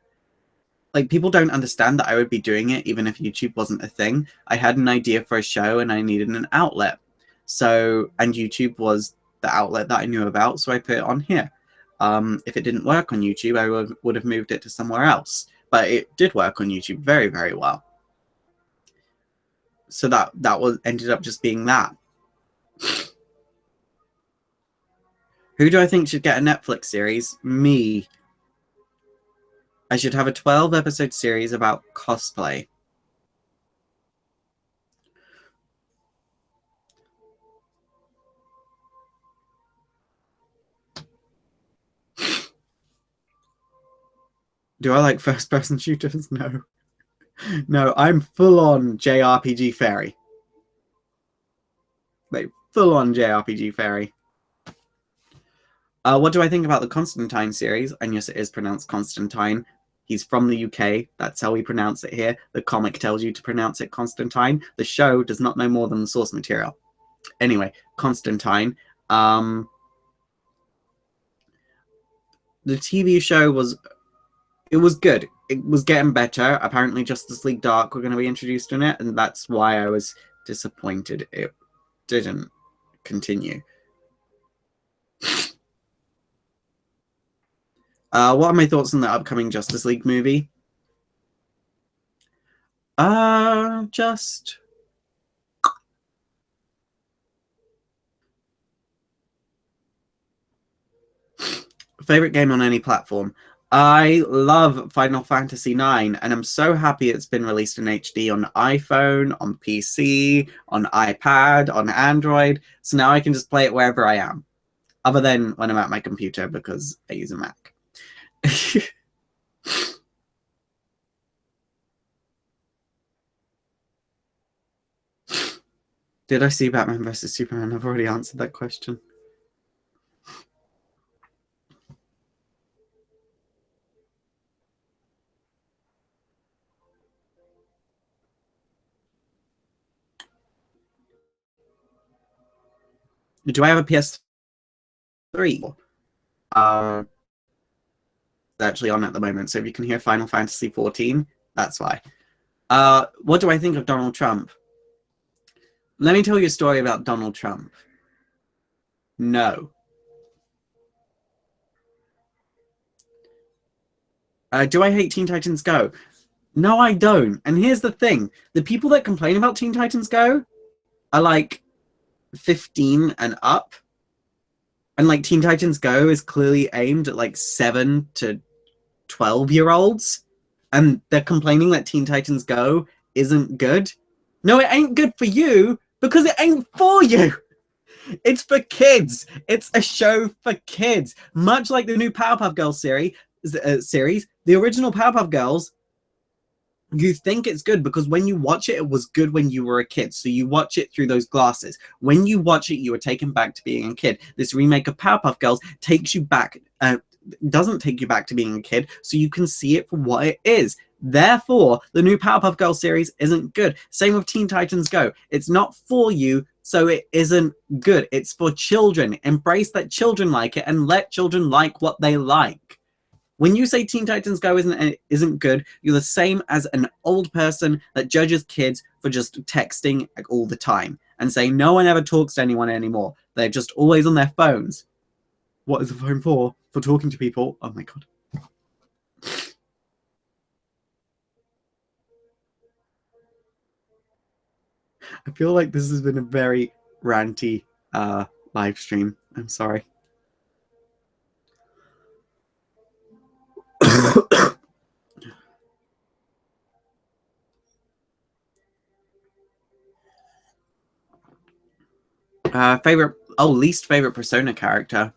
like, people don't understand that I would be doing it even if YouTube wasn't a thing. I had an idea for a show and I needed an outlet. So, and YouTube was the outlet that I knew about, so I put it on here. If it didn't work on YouTube, I would have moved it to somewhere else. But it did work on YouTube very, very well. So that ended up just being that. Who do I think should get a Netflix series? Me. I should have a 12-episode series about cosplay. Do I like first-person shooters? No. No, I'm full-on JRPG fairy. Like, full-on JRPG fairy. What do I think about the Constantine series? And yes, it is pronounced Constantine. He's from the UK. That's how we pronounce it here. The comic tells you to pronounce it Constantine. The show does not know more than the source material. Anyway, Constantine. The TV show was good. It was getting better. Apparently Justice League Dark were going to be introduced in it, and that's why I was disappointed it didn't continue. What are my thoughts on the upcoming Justice League movie? Just... Favorite game on any platform? I love Final Fantasy IX, and I'm so happy it's been released in HD on iPhone, on PC, on iPad, on Android, so now I can just play it wherever I am. Other than when I'm at my computer, because I use a Mac. Did I see Batman vs. Superman? I've already answered that question. Do I have a PS3? Actually on at the moment, so if you can hear Final Fantasy 14, that's why. What do I think of Donald Trump? Let me tell you a story about Donald Trump. No. Do I hate Teen Titans Go? No, I don't. And here's the thing. The people that complain about Teen Titans Go are like 15 and up. And like Teen Titans Go is clearly aimed at like 7 to 12-year-olds. And they're complaining that Teen Titans Go isn't good. No, it ain't good for you because it ain't for you. It's for kids. It's a show for kids. Much like the new Powerpuff Girls series, the original Powerpuff Girls, you think it's good because when you watch it, it was good when you were a kid. So you watch it through those glasses. When you watch it, you are taken back to being a kid. This remake of Powerpuff Girls takes you back, doesn't take you back to being a kid, so you can see it for what it is. Therefore, the new Powerpuff Girls series isn't good. Same with Teen Titans Go. It's not for you, so it isn't good. It's for children. Embrace that children like it and let children like what they like. When you say Teen Titans Go isn't good, you're the same as an old person that judges kids for just texting all the time and saying no one ever talks to anyone anymore. They're just always on their phones. What is the phone for? For talking to people? Oh my god. I feel like this has been a very ranty live stream. I'm sorry. Least favorite Persona character.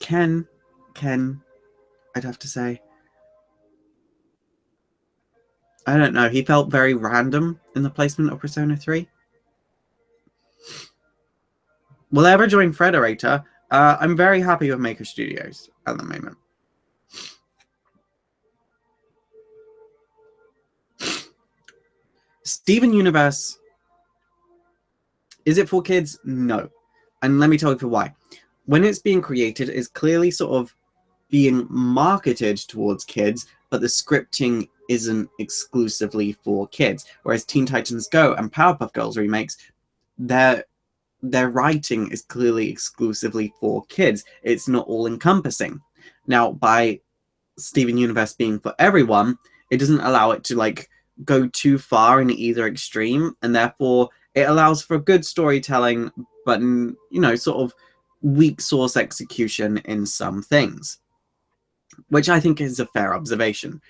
Ken, I'd have to say. I don't know. He felt very random in the placement of Persona 3. Will I ever join Frederator? I'm very happy with Maker Studios at the moment. Steven Universe, is it for kids? No. And let me tell you for why. when it's being created, is clearly sort of being marketed towards kids, but the scripting isn't exclusively for kids. Whereas Teen Titans Go and Powerpuff Girls remakes, their writing is clearly exclusively for kids. It's not all encompassing. Now, by Steven Universe being for everyone, it doesn't allow it to like go too far in either extreme, and therefore it allows for good storytelling, but sort of weak source execution in some things, which I think is a fair observation.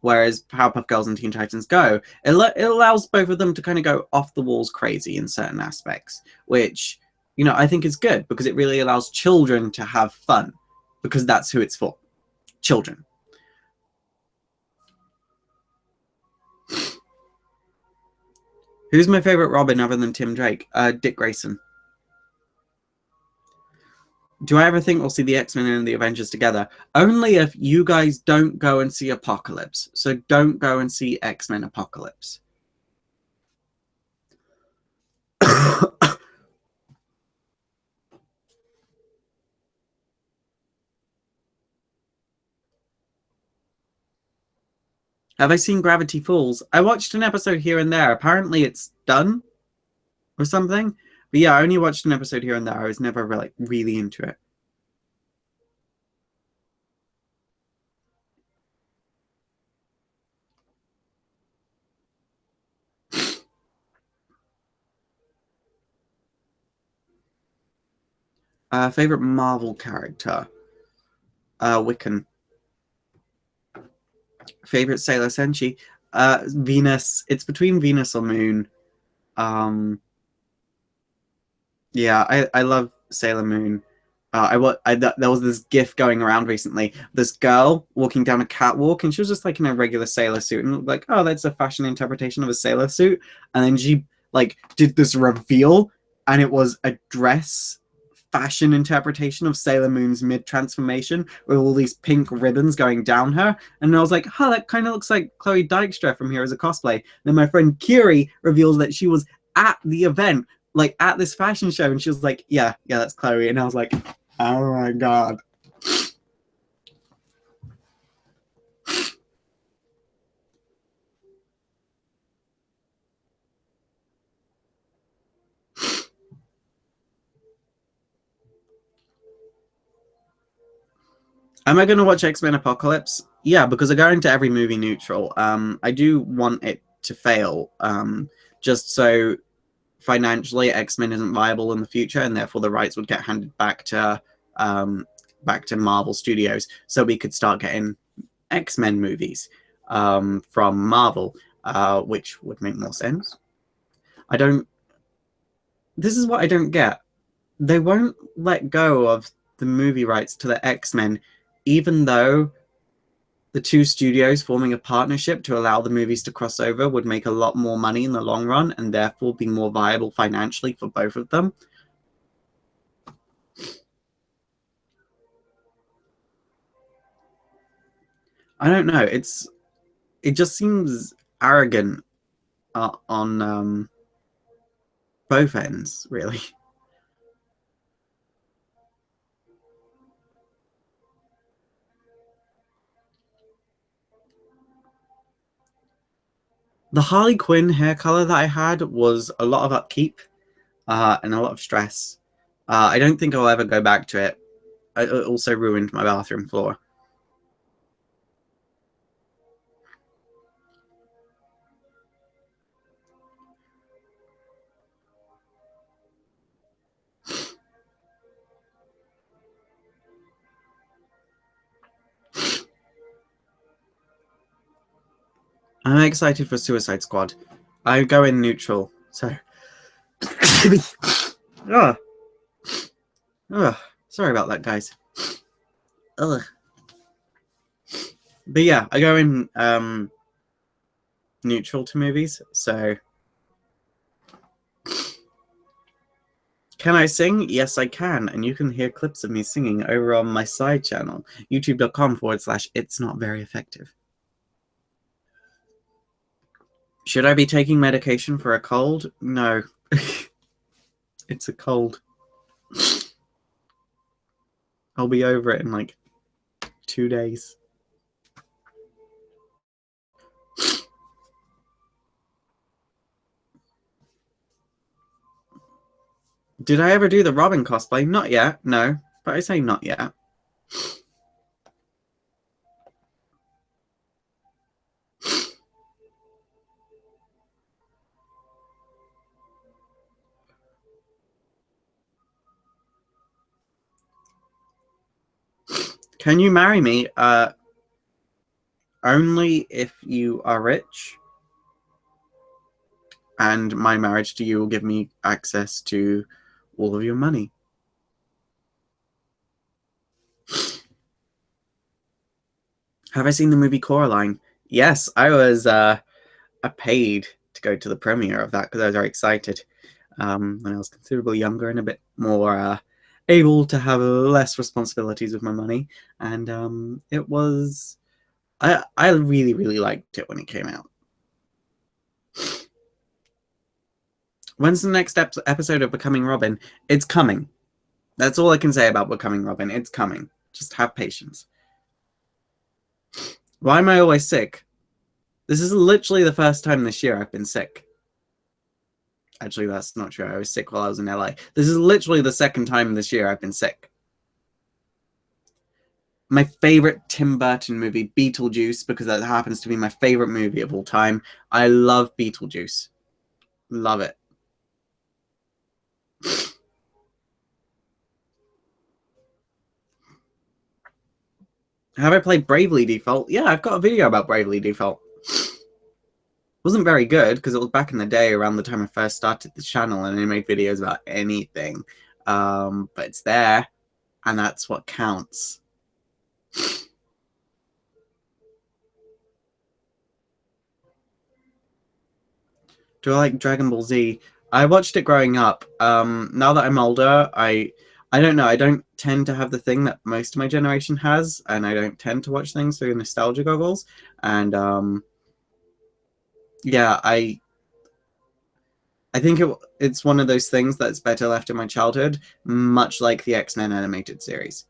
Whereas Powerpuff Girls and Teen Titans Go, it allows both of them to kind of go off the walls crazy in certain aspects, which I think is good because it really allows children to have fun, because that's who it's for. Children. Who's my favorite Robin other than Tim Drake? Dick Grayson. Do I ever think we'll see the X-Men and the Avengers together? Only if you guys don't go and see Apocalypse. So don't go and see X-Men Apocalypse. Have I seen Gravity Falls? I watched an episode here and there. Apparently it's done or something. But yeah, I only watched an episode here and there. I was never really into it. Favorite Marvel character? Wiccan. Favorite Sailor Senshi? Venus. It's between Venus or Moon. Yeah, I love Sailor Moon. There was this GIF going around recently. This girl walking down a catwalk, and she was just like in a regular sailor suit, and like, oh, that's a fashion interpretation of a sailor suit. And then she like did this reveal, and it was a dress fashion interpretation of Sailor Moon's mid-transformation with all these pink ribbons going down her. And I was like, oh, that kind of looks like Chloe Dykstra from Here Is a Cosplay. Then my friend Kiri reveals that she was at the event, like at this fashion show, and she was like, yeah, that's Chloe. And I was like, oh my god. Am I going to watch X-Men Apocalypse? Yeah, because I go into every movie neutral. I do want it to fail, just so financially X-Men isn't viable in the future, and therefore the rights would get handed back to Marvel Studios, so we could start getting X-Men movies from Marvel, which would make more sense. This is what I don't get. They won't let go of the movie rights to the X-Men, even though the two studios forming a partnership to allow the movies to cross over would make a lot more money in the long run, and therefore be more viable financially for both of them. I don't know. It just seems arrogant on both ends, really. The Harley Quinn hair color that I had was a lot of upkeep and a lot of stress. I don't think I'll ever go back to it. It also ruined my bathroom floor. I'm excited for Suicide Squad. I go in neutral, so. Ugh. Sorry about that, guys. Ugh. But yeah, I go in neutral to movies, so. Can I sing? Yes, I can, and you can hear clips of me singing over on my side channel, youtube.com/it's not very effective. Should I be taking medication for a cold? No. It's a cold. I'll be over it in like 2 days. Did I ever do the Robin cosplay? Not yet, no. But I say not yet. Can you marry me? Only if you are rich. And my marriage to you will give me access to all of your money. Have I seen the movie Coraline? Yes, I was paid to go to the premiere of that because I was very excited when I was considerably younger and a bit more able to have less responsibilities with my money. And it was... I really, really liked it when it came out. When's the next episode of Becoming Robin? It's coming. That's all I can say about Becoming Robin. It's coming. Just have patience. Why am I always sick? This is literally the first time this year I've been sick. Actually, that's not true. I was sick while I was in LA. This is literally the second time this year I've been sick. My favorite Tim Burton movie, Beetlejuice, because that happens to be my favorite movie of all time. I love Beetlejuice. Love it. Have I played Bravely Default? Yeah, I've got a video about Bravely Default. Wasn't very good because it was back in the day around the time I first started the channel and I made videos about anything. But it's there and that's what counts. Do I like Dragon Ball Z? I watched it growing up. Now that I'm older, I don't know. I don't tend to have the thing that most of my generation has, and I don't tend to watch things through nostalgia goggles. And yeah, I think it's one of those things that's better left in my childhood, much like the X-Men animated series.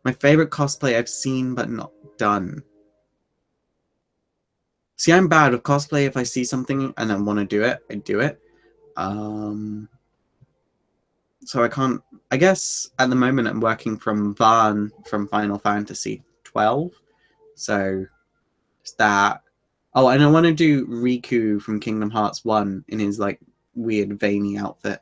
My favorite cosplay I've seen but not done. See, I'm bad with cosplay. If I see something and I want to do it, I do it. So I can't... I guess at the moment I'm working from Van from Final Fantasy 12. So it's that. Oh, and I want to do Riku from Kingdom Hearts 1 in his like weird veiny outfit.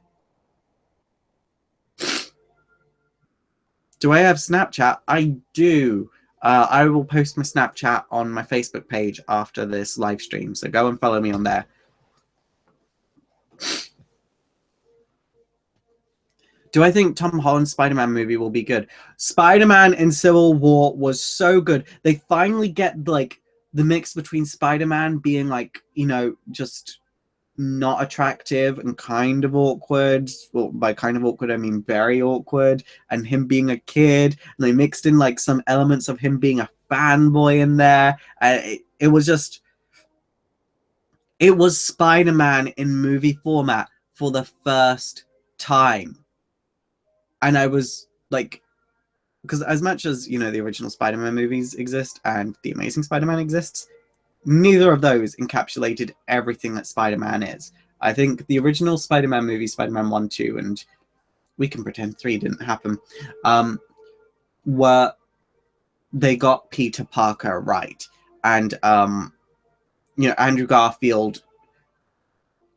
Do I have Snapchat? I do. I will post my Snapchat on my Facebook page after this live stream, so go and follow me on there. Do I think Tom Holland's Spider-Man movie will be good? Spider-Man in Civil War was so good. They finally get like the mix between Spider-Man being like, you know, just not attractive and kind of awkward. Well, by kind of awkward, I mean very awkward. And him being a kid. And they mixed in like some elements of him being a fanboy in there. It was just... It was Spider-Man in movie format for the first time. And I was like... Because as much as, you know, the original Spider-Man movies exist and The Amazing Spider-Man exists, neither of those encapsulated everything that Spider-Man is. I think the original Spider-Man movie, Spider-Man 1, 2, and we can pretend 3 didn't happen, were... They got Peter Parker right. And, you know, Andrew Garfield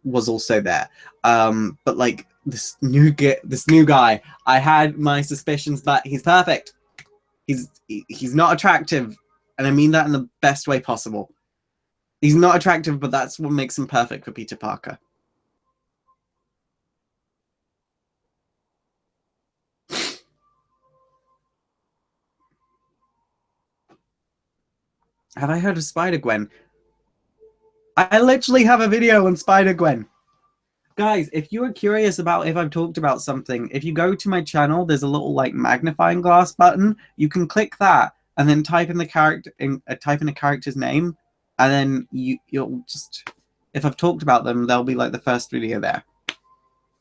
was also there. But, like, this new guy, I had my suspicions, but he's perfect. He's not attractive, and I mean that in the best way possible. He's not attractive, but that's what makes him perfect for Peter Parker. Have I heard of Spider-Gwen? I literally have a video on Spider-Gwen. Guys, if you are curious about if I've talked about something, if you go to my channel, there's a little like magnifying glass button. You can click that and then type in the character type in a character's name, and then you'll just... If I've talked about them, they'll be like the first video there.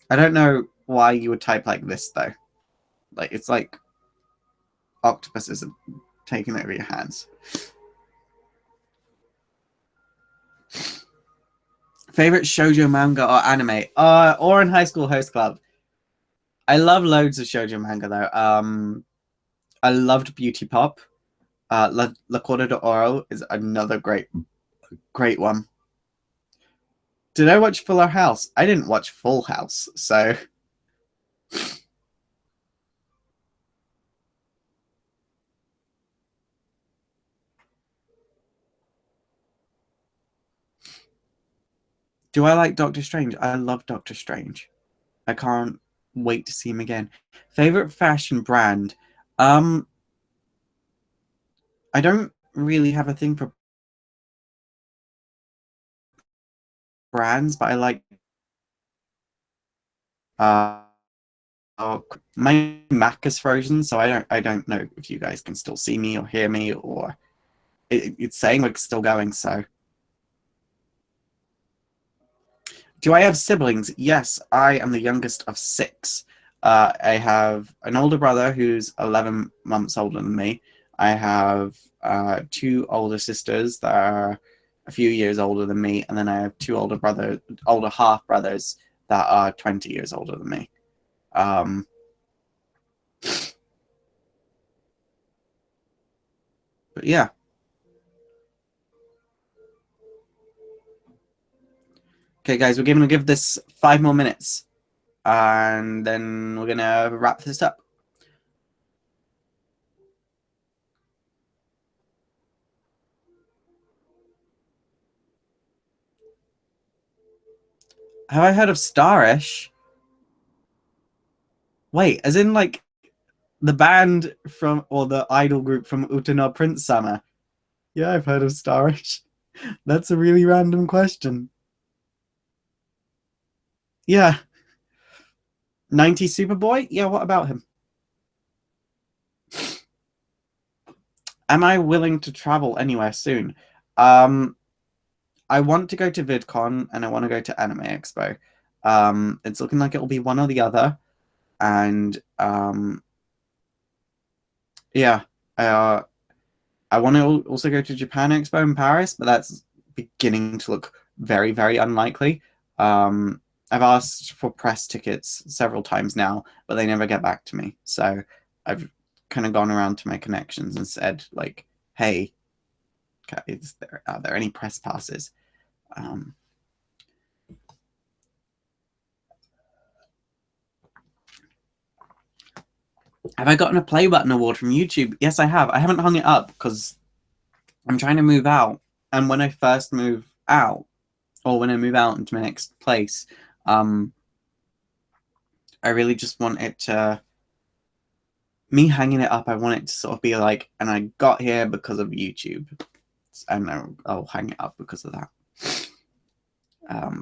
I don't know why you would type like this though. Like it's like octopuses are taking over your hands. Favorite shoujo manga or anime? Or in High School Host Club. I love loads of shoujo manga though. I loved Beauty Pop. La Corda de Oro is another great one. Did I watch Fuller House? I didn't watch Full House, so. Do I like Doctor Strange? I love Doctor Strange. I can't wait to see him again. Favorite fashion brand? I don't really have a thing for brands, but I like my Mac is frozen, so I don't know if you guys can still see me or hear me, or it's saying like still going. So, do I have siblings? Yes, I am the youngest of 6. I have an older brother who's 11 months older than me. I have 2 older sisters that are a few years older than me, and then I have 2 older half brothers that are 20 years older than me. But yeah. Okay, guys, we're going to give this 5 more minutes, and then we're going to wrap this up. Have I heard of Starish? Wait, as in like the band from, or the idol group from Utano Prince Summer? Yeah, I've heard of Starish. That's a really random question. Yeah. 90s Superboy? Yeah, what about him? Am I willing to travel anywhere soon? I want to go to VidCon and I want to go to Anime Expo. It's looking like it'll be one or the other. And yeah, I want to also go to Japan Expo in Paris, but that's beginning to look very, very unlikely. I've asked for press tickets several times now, but they never get back to me. So I've kind of gone around to my connections and said, like, hey, are there any press passes? Have I gotten a play button award from YouTube? Yes, I have. I haven't hung it up because I'm trying to move out. And when I first move out, or when I move out into my next place, I really just want it to, me hanging it up, I want it to sort of be like, and I got here because of YouTube. And I'll hang it up because of that.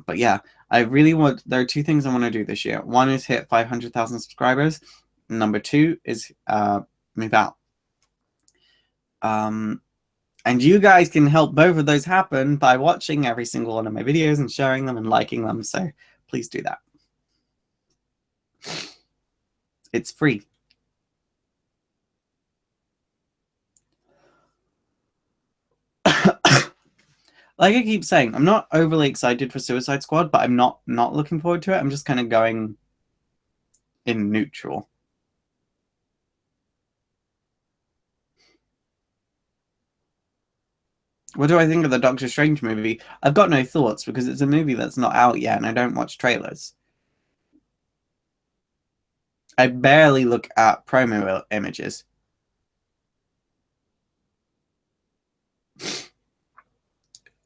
But yeah, I really want, there are 2 things I want to do this year. One is hit 500,000 subscribers. Number 2 is move out. And you guys can help both of those happen by watching every single one of my videos and sharing them and liking them. So please do that. It's free. Like I keep saying, I'm not overly excited for Suicide Squad, but I'm not looking forward to it. I'm just kind of going in neutral. What do I think of the Doctor Strange movie? I've got no thoughts because it's a movie that's not out yet and I don't watch trailers. I barely look at promo images.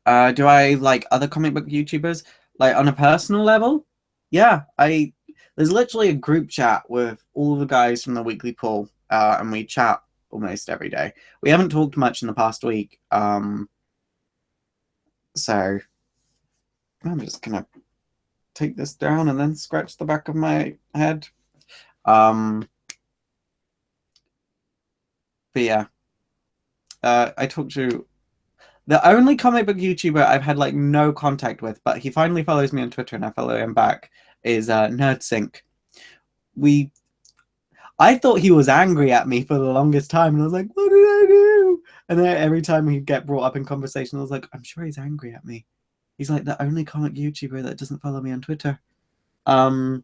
Do I like other comic book YouTubers? Like on a personal level? Yeah, there's literally a group chat with all the guys from the Weekly Pull, and we chat almost every day. We haven't talked much in the past week, so I'm just gonna take this down and then scratch the back of my head. But yeah, I talked to the only comic book YouTuber I've had like no contact with, but he finally follows me on Twitter and I follow him back, is NerdSync. I thought he was angry at me for the longest time, and I was like, what did I do? And then every time he'd get brought up in conversation, I was like, I'm sure he's angry at me. He's like the only comic YouTuber that doesn't follow me on Twitter. But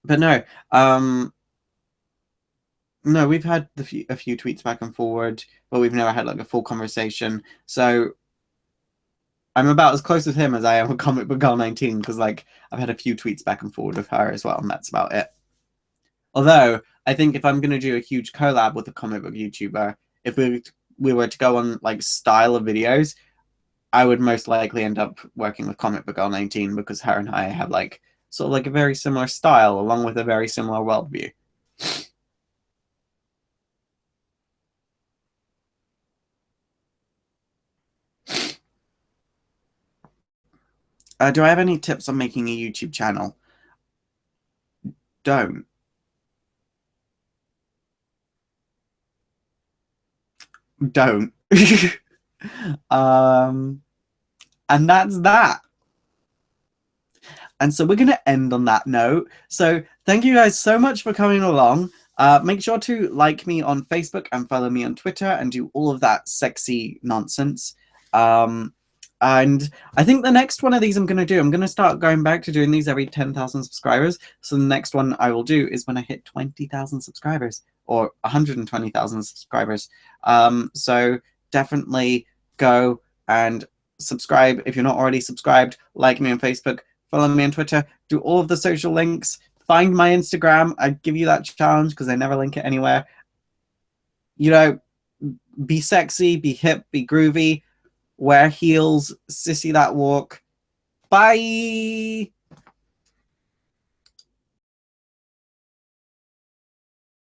no, no, we've had a few tweets back and forward, but we've never had like a full conversation. So I'm about as close with him as I am with Comic Book Girl 19, because like I've had a few tweets back and forward with her as well, and that's about it. Although I think if I'm going to do a huge collab with a comic book YouTuber, if we were to go on like style of videos, I would most likely end up working with Comic Book Girl 19, because her and I have like sort of like a very similar style along with a very similar worldview. Do I have any tips on making a YouTube channel? Don't. Don't. And that's that. And so we're going to end on that note. So thank you guys so much for coming along. Make sure to like me on Facebook and follow me on Twitter and do all of that sexy nonsense. And I think the next one of these I'm going to start going back to doing these every 10,000 subscribers. So the next one I will do is when I hit 20,000 subscribers or 120,000 subscribers. So definitely go and subscribe if you're not already subscribed. Like me on Facebook, follow me on Twitter, do all of the social links. Find my Instagram. I give you that challenge because I never link it anywhere. You know, be sexy, be hip, be groovy. Wear heels, sissy that walk. Bye!